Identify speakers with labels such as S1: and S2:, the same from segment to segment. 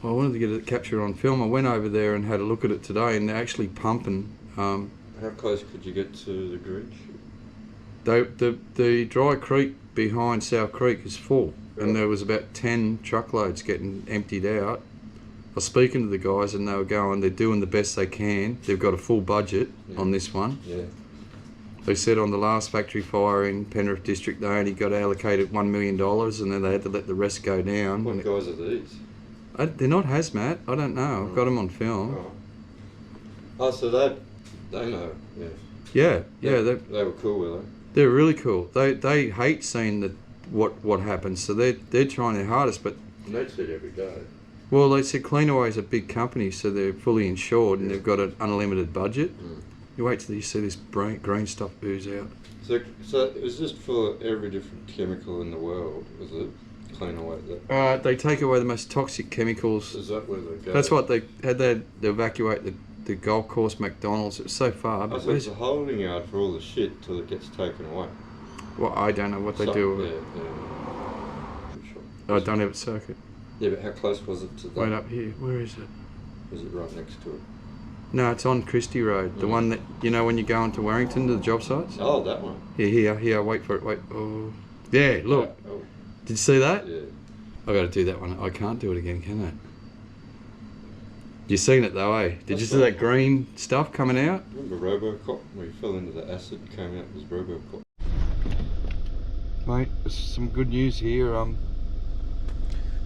S1: I wanted to get it captured on film. I went over there and had a look at it today, and they're actually pumping.
S2: How close could you get to the bridge?
S1: The dry creek behind South Creek is full, and there was about 10 truckloads getting emptied out. I was speaking to the guys, and they were going, they're doing the best they can. They've got a full budget on this one.
S2: Yeah.
S1: They said on the last factory fire in Penrith District, they only got allocated $1 million, and then they had to let the rest go down.
S2: What guys are these?
S1: They're not hazmat. I don't know. I've got them on film.
S2: Oh, so they know.
S1: Yeah.
S2: They were cool, were they?
S1: They're really cool. They hate seeing what happens, so they're trying their hardest. But
S2: they said every day.
S1: Well, they said Cleanaway is a big company, so they're fully insured and they've got an unlimited budget. You wait till you see this green stuff ooze out.
S2: So it was just for every different chemical in the world, was it? Cleanaway.
S1: They take away the most toxic chemicals.
S2: Is that where they go?
S1: That's what they had. They evacuate the golf course, McDonald's. It was so far.
S2: So it's a holding yard for all the shit till it gets taken away.
S1: Well, I don't know what they do.
S2: Yeah. I'm sure.
S1: I don't have a circuit.
S2: Yeah, but how close was it to that?
S1: Right up here. Where is it?
S2: Was it right next to it?
S1: No, it's on Christie Road. The one that, you know, when you go into Warrington to the job sites?
S2: Oh, that one.
S1: Yeah, here. Wait for it. Wait. Oh. Yeah, look.
S2: Oh.
S1: Did you see that?
S2: Yeah.
S1: I got to do that one. I can't do it again, can I? You seen it though, eh? Did you see that green stuff coming out?
S2: Remember Robocop? Where he fell into the acid and came out as Robocop.
S1: Mate, there's some good news here.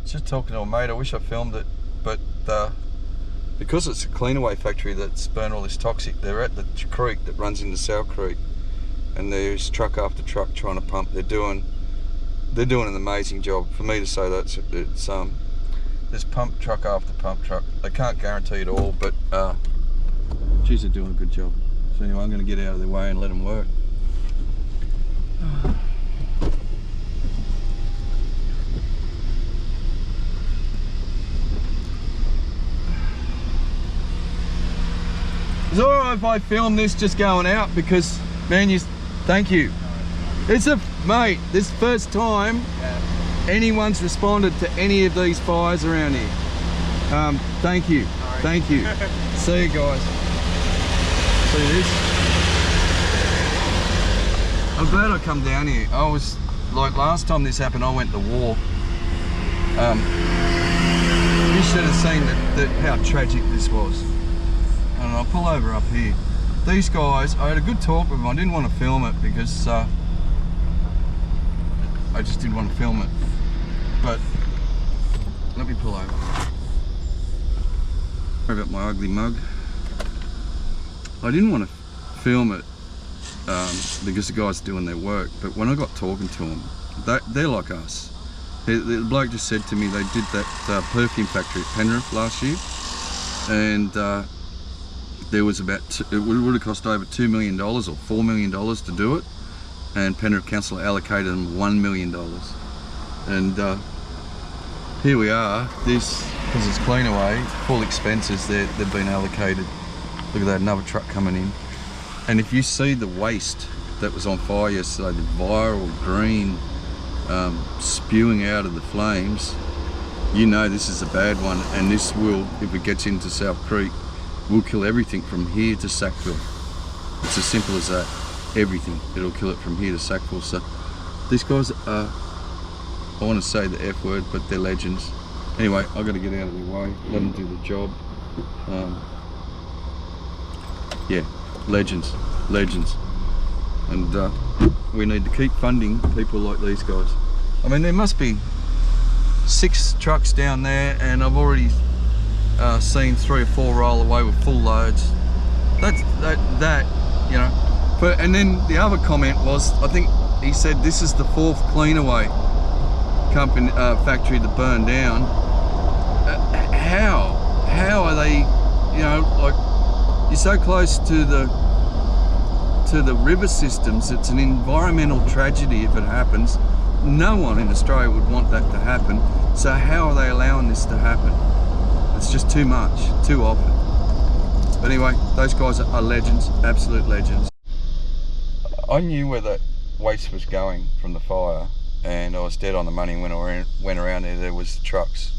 S1: Just talking to a mate. I wish I filmed it, but because it's a Cleanaway factory that's burned all this toxic, they're at the creek that runs into South Creek, and there's truck after truck trying to pump. They're doing an amazing job. For me to say that, it's there's pump truck after pump truck. They can't guarantee it all, but geez, they're doing a good job. So anyway, I'm going to get out of their way and let them work. It's alright if I film this just going out, because man, thank you. It's mate, this first time anyone's responded to any of these fires around here. Thank you. Thank you. See you guys. See this? I'm glad I come down here. I was like, last time this happened, I went to war. You should have seen how tragic this was. And I'll pull over up here. These guys, I had a good talk with them. I didn't want to film it because I just didn't want to film it. But let me pull over. Sorry about my ugly mug. I didn't want to film it because the guys are doing their work. But when I got talking to them, they're like us. The bloke just said to me they did that perfume factory at Penrith last year, and there was it would have cost over $2 million or $4 million to do it, and Penrith Council allocated them $1 million. And here we are, this, because it's Cleanaway, full expenses, they've been allocated. Look at that, another truck coming in. And if you see the waste that was on fire yesterday, the viral green spewing out of the flames, you know this is a bad one, and this will, if it gets into South Creek, will kill everything from here to Sackville. It's as simple as that. Everything. It'll kill it from here to Sackville. So these guys are, I want to say the F word, but they're legends. Anyway, I've got to get out of their way, let them do the job. Yeah, legends. And we need to keep funding people like these guys. I mean, there must be 6 trucks down there, and I've already seen 3 or 4 roll away with full loads. That you know. And then the other comment was, I think he said this is the 4th Cleanaway company factory to burn down. How are they? You know, like, you're so close to the river systems. It's an environmental tragedy if it happens. No one in Australia would want that to happen. So how are they allowing this to happen? It's just too much, too often. But anyway, those guys are legends, absolute legends. I knew where that waste was going from the fire, and I was dead on the money when I went around there. There was trucks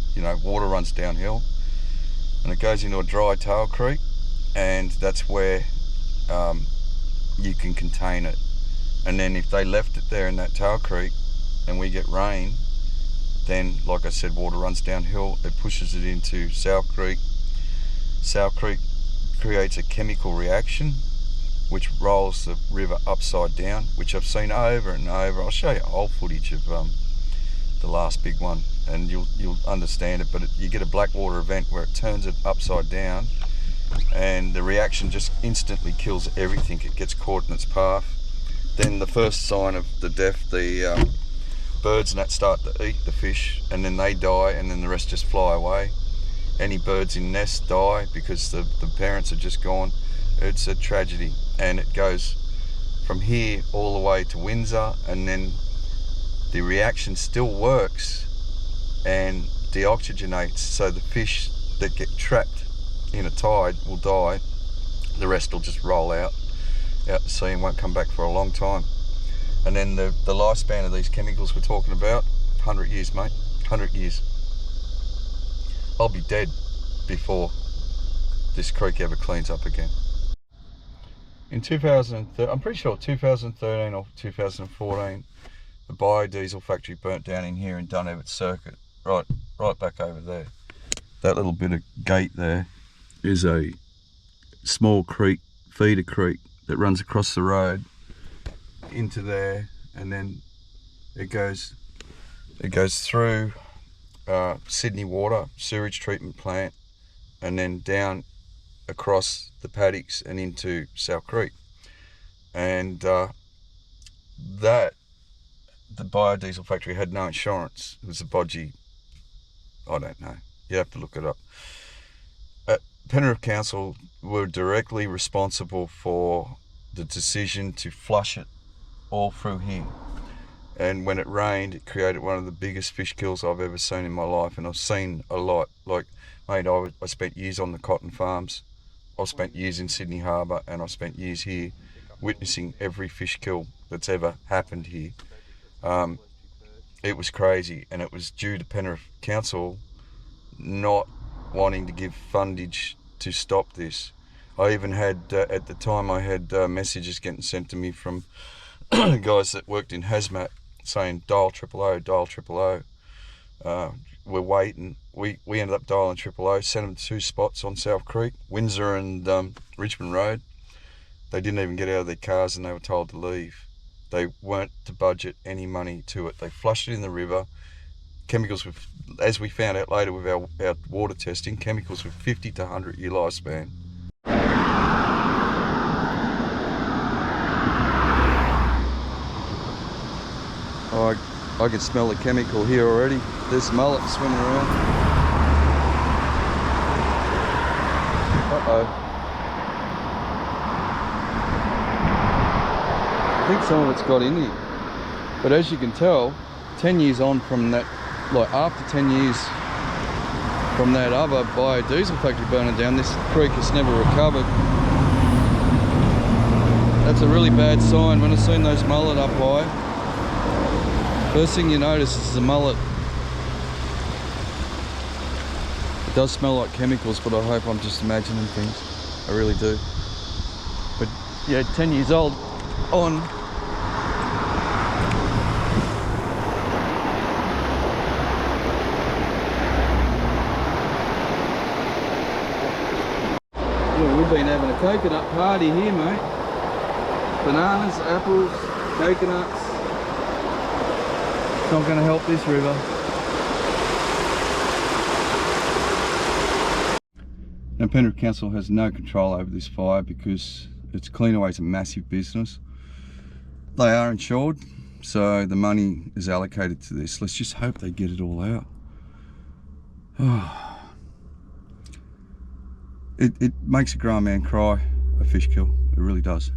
S1: water runs downhill and it goes into a dry tail creek, and that's where you can contain it. And then if they left it there in that tail creek and we get rain, then like I said, water runs downhill, it pushes it into Sow Creek. Sow Creek creates a chemical reaction which rolls the river upside down, which I've seen over and over. I'll show you old footage of the last big one and you'll understand it, but you get a blackwater event where it turns it upside down and the reaction just instantly kills everything. It gets caught in its path. Then the first sign of the death, the birds and that start to eat the fish, and then they die, and then the rest just fly away. Any birds in nests die because the parents are just gone. It's a tragedy, and it goes from here all the way to Windsor, and then the reaction still works and deoxygenates, so the fish that get trapped in a tide will die. The rest will just roll out to sea and won't come back for a long time. And then the lifespan of these chemicals we're talking about, 100 years, mate, 100 years. I'll be dead before this creek ever cleans up again. In 2013, I'm pretty sure 2013 or 2014, the biodiesel factory burnt down in here in Dunevert Circuit, right back over there. That little bit of gate there is a small creek, feeder creek, that runs across the road into there, and then it goes through Sydney Water sewage treatment plant, and then down across the paddocks and into Sow Creek. And the biodiesel factory had no insurance. It was a bodgy, I don't know, you have to look it up. Penrith Council were directly responsible for the decision to flush it all through here. And when it rained, it created one of the biggest fish kills I've ever seen in my life, and I've seen a lot. Like, mate, I spent years on the cotton farms, I've spent years in Sydney Harbour, and I've spent years here witnessing every fish kill that's ever happened here. It was crazy, and it was due to Penrith Council not wanting to give fundage to stop this. I even had, at the time, I had messages getting sent to me from guys that worked in hazmat saying, dial 000, dial 000. We're waiting. We ended up dialing 000, sent them to 2 spots on South Creek, Windsor and Richmond Road. They didn't even get out of their cars and they were told to leave. They weren't to budget any money to it. They flushed it in the river. Chemicals with, as we found out later with our water testing, chemicals with 50 to 100 year lifespan. Oh, I can smell the chemical here already. There's mullet swimming around. Uh-oh. I think some of it's got in here. But as you can tell, 10 years on from that, like after 10 years from that other biodiesel factory burning down, this creek has never recovered. That's a really bad sign. When I seen those mullet up high, first thing you notice is the mullet. It does smell like chemicals, but I hope I'm just imagining things. I really do. But yeah, 10 years old on. Yeah, we've been having a coconut party here, mate. Bananas, apples, coconuts. It's not going to help this river. Now, Penrith Council has no control over this fire because it's Cleanaway's a massive business. They are insured, so the money is allocated to this. Let's just hope they get it all out. It makes a grown man cry, a fish kill. It really does.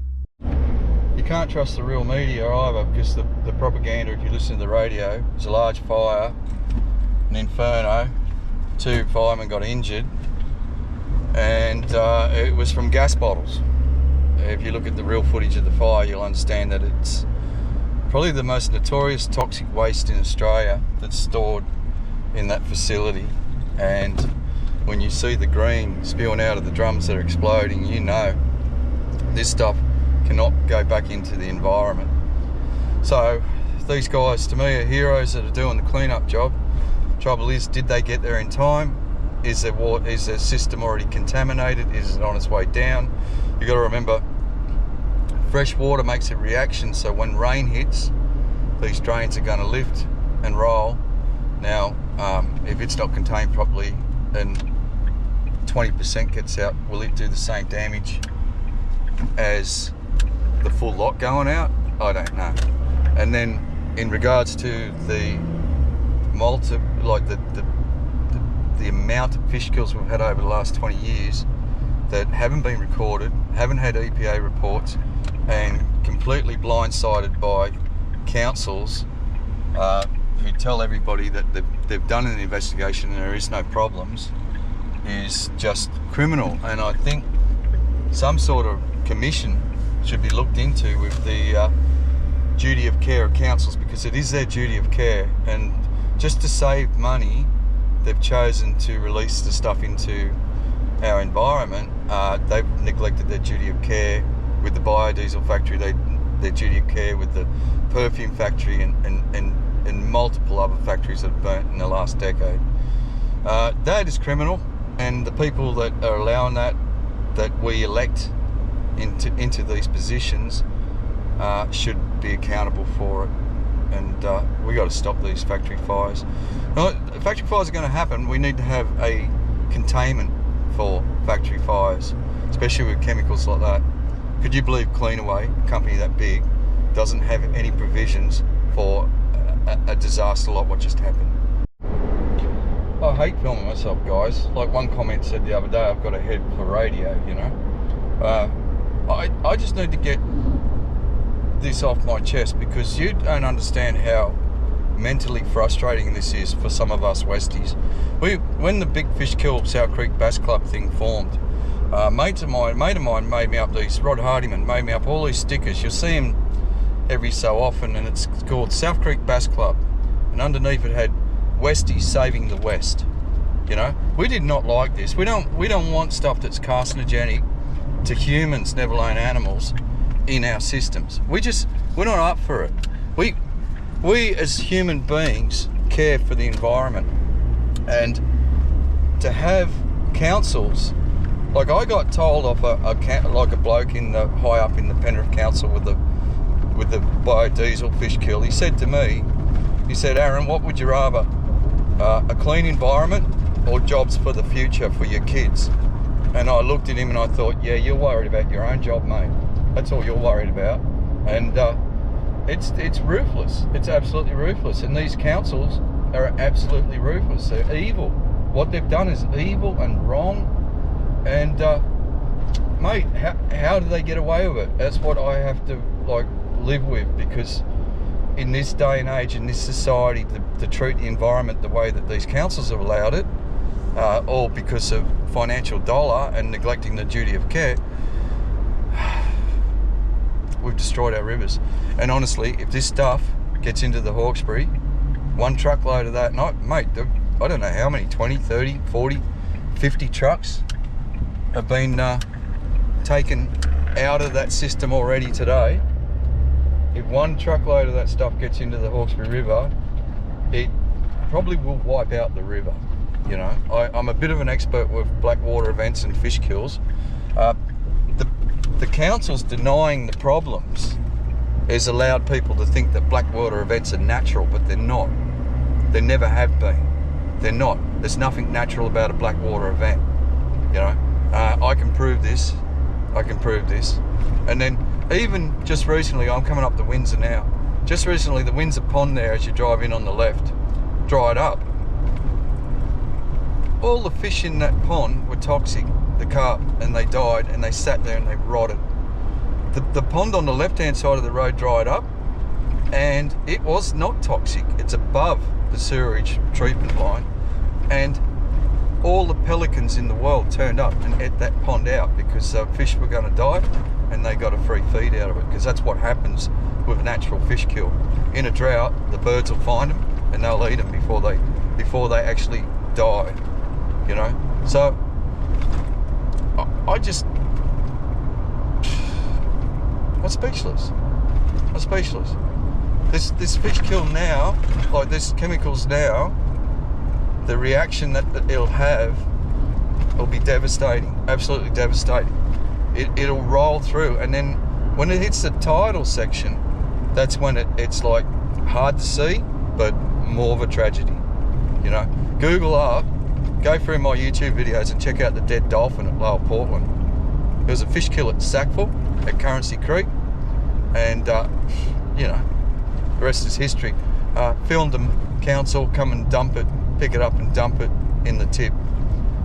S1: You can't trust the real media either, because the propaganda, if you listen to the radio, there's a large fire, an inferno, 2 firemen got injured, and it was from gas bottles. If you look at the real footage of the fire, you'll understand that it's probably the most notorious toxic waste in Australia that's stored in that facility. And when you see the green spewing out of the drums that are exploding, you know this stuff cannot go back into the environment. So these guys to me are heroes that are doing the cleanup job. Trouble is, did they get there in time? Is their system already contaminated? Is it on its way down? You got to remember, fresh water makes a reaction, so when rain hits, these drains are going to lift and roll. Now, if it's not contained properly and 20% gets out, will it do the same damage as the full lot going out? I don't know. And then in regards to the the amount of fish kills we've had over the last 20 years that haven't been recorded, haven't had EPA reports, and completely blindsided by councils who tell everybody that they've done an investigation and there is no problems, is just criminal. And I think some sort of commission should be looked into with the duty of care of councils, because it is their duty of care, and just to save money they've chosen to release the stuff into our environment. They've neglected their duty of care with the biodiesel factory, their duty of care with the perfume factory, and multiple other factories that have burnt in the last decade. That is criminal, and the people that are allowing that we elect into these positions should be accountable for it. And we got to stop these factory fires. Now, factory fires are going to happen. We need to have a containment for factory fires, especially with chemicals like that. Could you believe Cleanaway, a company that big, doesn't have any provisions for a disaster like what just happened? I hate filming myself, guys. Like one comment said the other day, I've got a head for radio, you know. I just need to get this off my chest, because you don't understand how mentally frustrating this is for some of us Westies. When the Big Fish Kill South Creek Bass Club thing formed, a mate of mine made me up these, Rod Hardiman made me up all these stickers. You'll see them every so often, and it's called South Creek Bass Club, and underneath it had Westies saving the West. You know, we did not like this. We don't want stuff that's carcinogenic to humans, never alone animals, in our systems. We're not up for it. We as human beings care for the environment, and to have councils, like I got told off a bloke in the high up in the Penrith Council with the biodiesel fish kill. He said to me, Aaron, what would you rather, a clean environment or jobs for the future for your kids? And I looked at him and I thought, yeah, you're worried about your own job, mate. That's all you're worried about. And it's ruthless. It's absolutely ruthless. And these councils are absolutely ruthless. They're evil. What they've done is evil and wrong. And mate, how do they get away with it? That's what I have to live with, because in this day and age, in this society, to treat the environment the way that these councils have allowed it, all because of financial dollar and neglecting the duty of care, we've destroyed our rivers. And honestly, if this stuff gets into the Hawkesbury, one truckload of that, mate, I don't know how many, 20, 30, 40, 50 trucks have been taken out of that system already today. If one truckload of that stuff gets into the Hawkesbury River, it probably will wipe out the river. You know, I'm a bit of an expert with blackwater events and fish kills. The council's denying the problems has allowed people to think that blackwater events are natural, but they're not. They never have been. They're not. There's nothing natural about a blackwater event. You know, I can prove this. And then even just recently, I'm coming up the Windsor now. Just recently, the Windsor Pond there, as you drive in on the left, dried up. All the fish in that pond were toxic, the carp, and they died, and they sat there and they rotted. The pond on the left-hand side of the road dried up, and it was not toxic. It's above the sewerage treatment line, and all the pelicans in the world turned up and ate that pond out because fish were going to die, and they got a free feed out of it, because that's what happens with a natural fish kill. In a drought, the birds will find them and they'll eat them before they actually die. you know. So I just, I'm speechless. I'm speechless. This fish kill now, like this chemicals now, the reaction that it'll have will be devastating, absolutely devastating. It'll roll through, and then when it hits the tidal section, that's when it's like hard to see, but more of a tragedy, you know. Google up, go through my YouTube videos and check out the dead dolphin at Lower Portland. There was a fish kill at Sackville, at Currency Creek, and you know, the rest is history. Filmed them, council come and dump it, pick it up and dump it in the tip.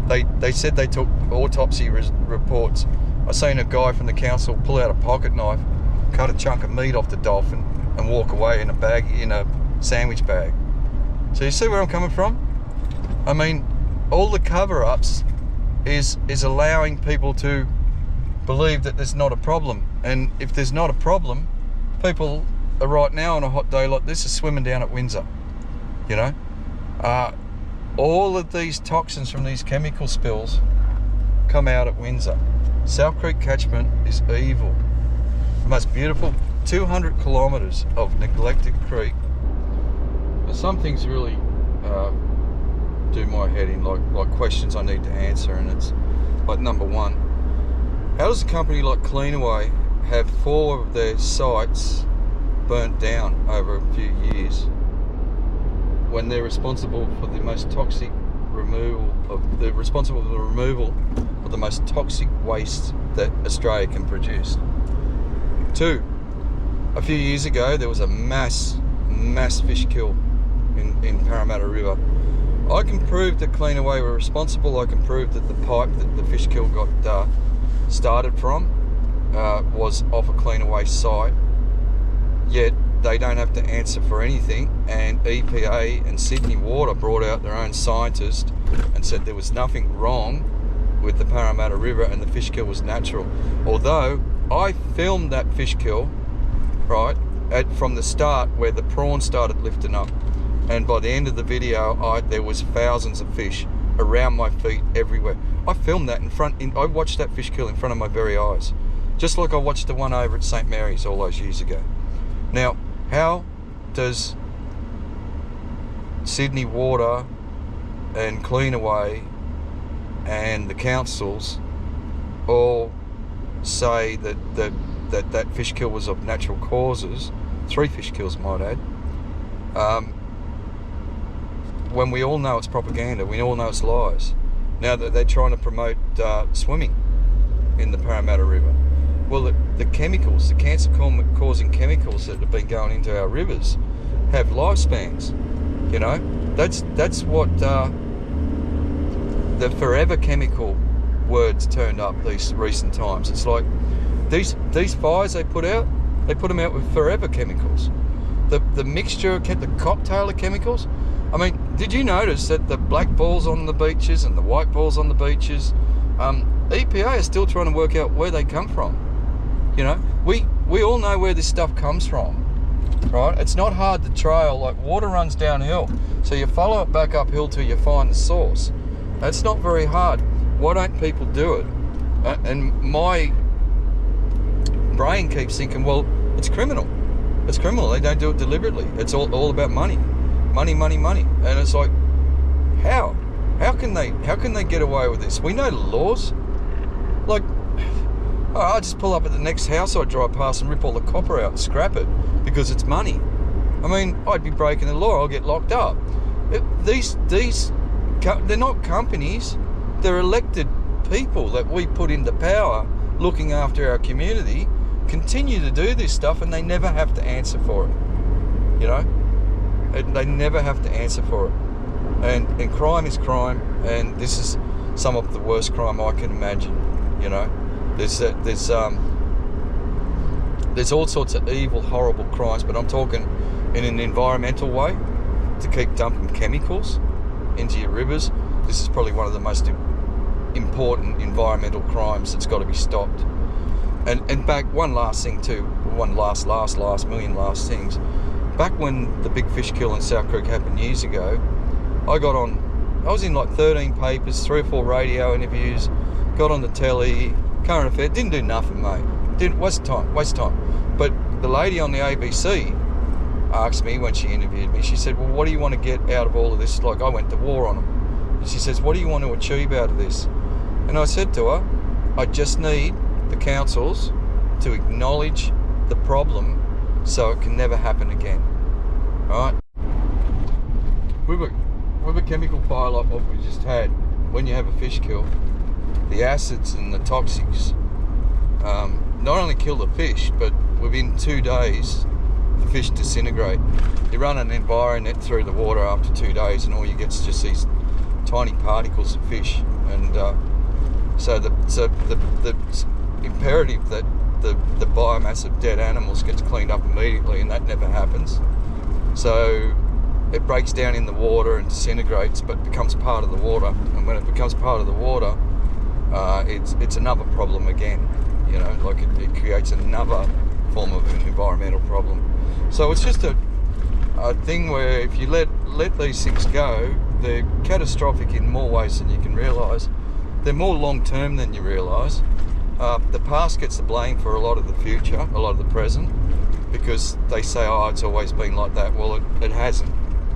S1: They said they took autopsy reports. I seen a guy from the council pull out a pocket knife, cut a chunk of meat off the dolphin, and walk away in a sandwich bag. So you see where I'm coming from? I mean, all the cover-ups is allowing people to believe that there's not a problem. And if there's not a problem, people are right now on a hot day like this are swimming down at Windsor, you know. All of these toxins from these chemical spills come out at Windsor. South Creek catchment is evil. The most beautiful 200 kilometres of neglected creek. But some things really do my head in, like questions I need to answer, and it's like, number one, how does a company like Cleanaway have 4 of their sites burnt down over a few years when they're responsible for the most toxic removal of the most toxic waste that Australia can produce? 2, a few years ago there was a mass fish kill in Parramatta River. I can prove that Cleanaway were responsible. I can prove that the pipe that the fish kill got started from was off a Cleanaway site, yet they don't have to answer for anything. And EPA and Sydney Water brought out their own scientist and said there was nothing wrong with the Parramatta River and the fish kill was natural. Although I filmed that fish kill, right, from the start where the prawn started lifting up, and by the end of the video there was thousands of fish around my feet everywhere. I filmed that I watched that fish kill in front of my very eyes, just like I watched the one over at St Mary's all those years ago. Now, how does Sydney Water and Cleanaway and the councils all say that fish kill was of natural causes, 3 fish kills might add, when we all know it's propaganda, we all know it's lies? Now that they're trying to promote swimming in the Parramatta River. Well, the chemicals, the cancer-causing chemicals that have been going into our rivers have lifespans, you know. That's what the forever chemical words turned up these recent times. It's like these fires they put them out with forever chemicals. The mixture, the cocktail of chemicals. I mean, did you notice that the black balls on the beaches and the white balls on the beaches, EPA is still trying to work out where they come from. You know, we all know where this stuff comes from, right? It's not hard to trail. Like, water runs downhill, so you follow it back uphill till you find the source. That's not very hard. Why don't people do it? And my brain keeps thinking, well, it's criminal. It's criminal. They don't do it deliberately. It's all about money. Money. And it's like, how can they get away with this? We know the laws. Like, I just pull up at the next house I drive past and rip all the copper out and scrap it because it's money. I mean, I'd be breaking the law. I'll get locked up. They're not companies. They're elected people that we put into power looking after our community, continue to do this stuff, and they never have to answer for it. You know? They never have to answer for it. And crime is crime, and this is some of the worst crime I can imagine. You know? There's all sorts of evil, horrible crimes, but I'm talking in an environmental way, to keep dumping chemicals into your rivers. This is probably one of the most important environmental crimes that's got to be stopped. And back, one last thing too, one last million last things. Back when the big fish kill in South Creek happened years ago, I got on I was in like 13 papers, 3 or 4 radio interviews, got on the telly, current affair, didn't do nothing, mate. Didn't waste time. But the lady on the ABC asked me when she interviewed me, she said, well, what do you want to get out of all of this? Like, I went to war on them. And she says, what do you want to achieve out of this? And I said to her, I just need the councils to acknowledge the problem so it can never happen again. Right? With a chemical fire like what we just had, when you have a fish kill, the acids and the toxics not only kill the fish, but within 2 days the fish disintegrate. You run an environet through the water after 2 days and all you get is just these tiny particles of fish. And so the imperative that the biomass of dead animals gets cleaned up immediately, and that never happens. So it breaks down in the water and disintegrates, but becomes part of the water. And when it becomes part of the water, it's another problem again. You know, like it creates another form of an environmental problem. So it's just a thing where if you let these things go, they're catastrophic in more ways than you can realise. They're more long-term than you realise. The past gets the blame for a lot of the future, a lot of the present, because they say, oh, it's always been like that. Well, it hasn't.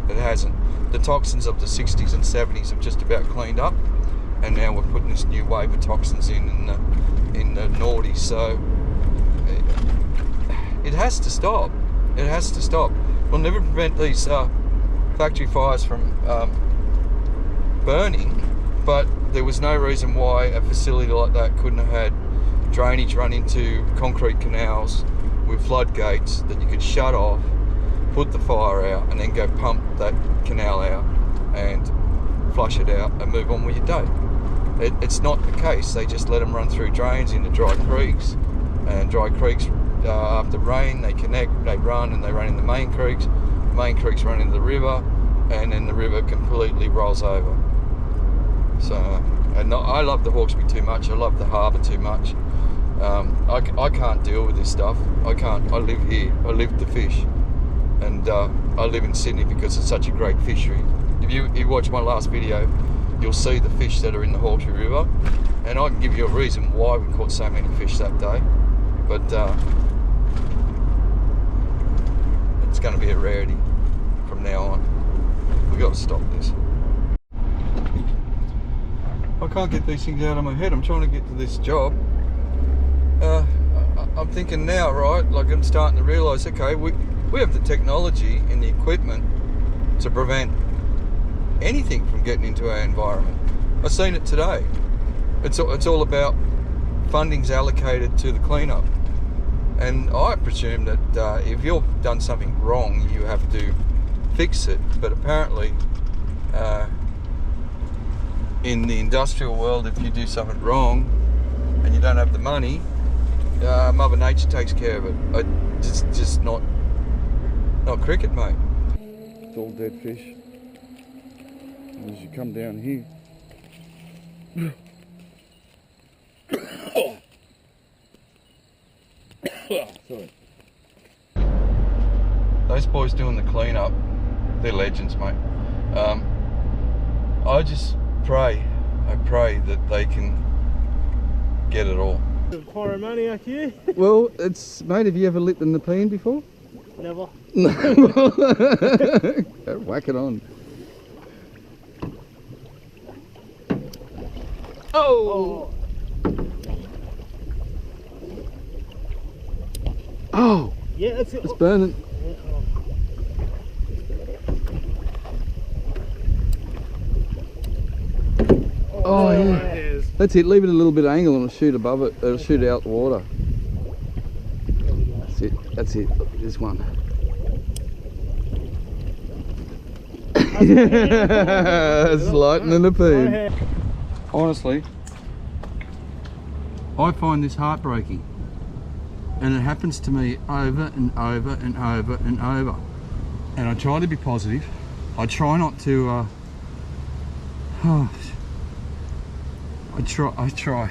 S1: It hasn't. The toxins of the 60s and 70s have just about cleaned up, and now we're putting this new wave of toxins in the noughties. So it has to stop. It has to stop. We'll never prevent these factory fires from burning, but there was no reason why a facility like that couldn't have had drainage run into concrete canals with floodgates that you could shut off, put the fire out, and then go pump that canal out and flush it out and move on with your day. It's not the case. They just let them run through drains into dry creeks, and dry creeks after rain they connect, they run in the main creeks. The main creeks run into the river, and then the river completely rolls over. So, and I love the Hawkesbury too much. I love the harbour too much. I can't deal with this stuff. I can't. I live here. I live to fish, and I live in Sydney because it's such a great fishery. If you watch my last video, you'll see the fish that are in the Hawkesbury River, and I can give you a reason why we caught so many fish that day. But it's going to be a rarity from now on. We've got to stop this. I can't get these things out of my head. I'm trying to get to this job. I'm thinking now, right, like I'm starting to realise, okay, we have the technology and the equipment to prevent anything from getting into our environment. I've seen it today. It's all about funding's allocated to the cleanup. And I presume that if you've done something wrong, you have to fix it. But apparently, in the industrial world, if you do something wrong and you don't have the money, Mother Nature takes care of it. It's just not cricket, mate. It's all dead fish. And as you come down here, sorry. Those boys doing the cleanup, they're legends, mate. I just pray that they can get it all.
S3: Pyromaniac here?
S1: Well, it's, mate, have you ever lit the Nepean before?
S3: Never.
S1: No. Whack it on. Oh! Oh!
S3: Yeah, that's it.
S1: It's burning.
S3: Yeah,
S1: Oh, yeah. That's it. Leave it a little bit of angle and it'll shoot above it. It'll shoot out the water. That's it. That's it. This one. It's lightning the Nepean. Honestly, I find this heartbreaking. And it happens to me over and over and over and over. And I try to be positive. I try not to, I try.